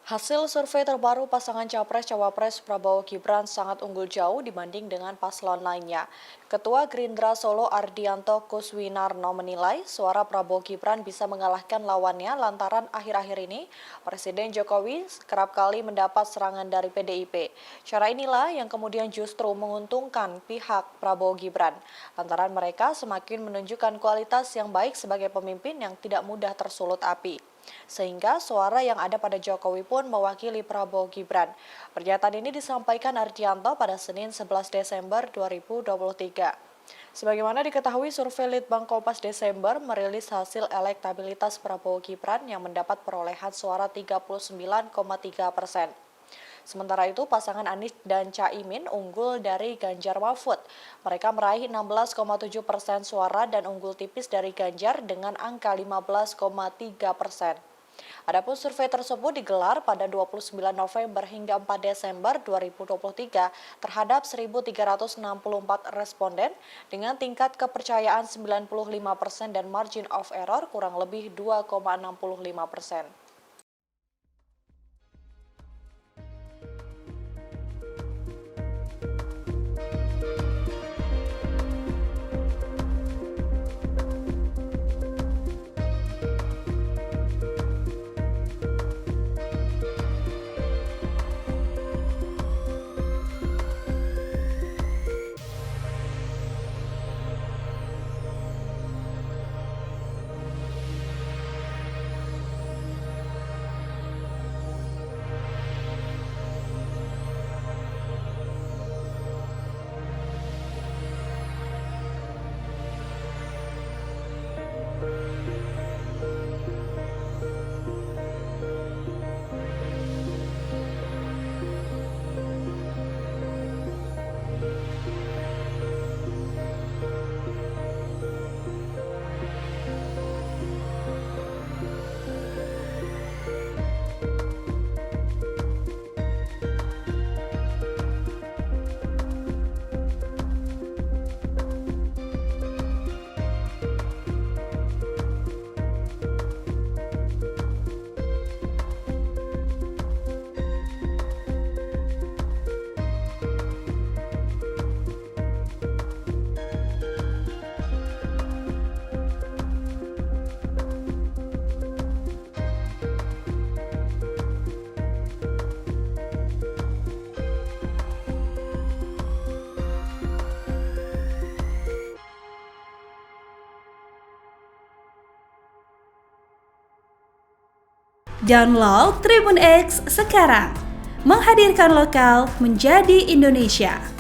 Hasil survei terbaru pasangan Capres-Cawapres Prabowo Gibran sangat unggul jauh dibanding dengan paslon lainnya. Ketua Gerindra Solo Ardianto Kuswinarno menilai suara Prabowo Gibran bisa mengalahkan lawannya lantaran akhir-akhir ini Presiden Jokowi kerap kali mendapat serangan dari PDIP. Cara inilah yang kemudian justru menguntungkan pihak Prabowo Gibran, lantaran mereka semakin menunjukkan kualitas yang baik sebagai pemimpin yang tidak mudah tersulut api. Sehingga suara yang ada pada Jokowi pun mewakili Prabowo Gibran. Pernyataan ini disampaikan Ardianto pada Senin 11 Desember 2023. Sebagaimana diketahui, survei Litbang Kompas Desember merilis hasil elektabilitas Prabowo Gibran yang mendapat perolehan suara 39,3%. Sementara itu, pasangan Anies dan Caimin unggul dari Ganjar Mahfud. Mereka meraih 16,7% suara dan unggul tipis dari Ganjar dengan angka 15,3%. Adapun survei tersebut digelar pada 29 November hingga 4 Desember 2023 terhadap 1.364 responden dengan tingkat kepercayaan 95% dan margin of error kurang lebih 2,65%. Download Tribun X sekarang, menghadirkan lokal menjadi Indonesia.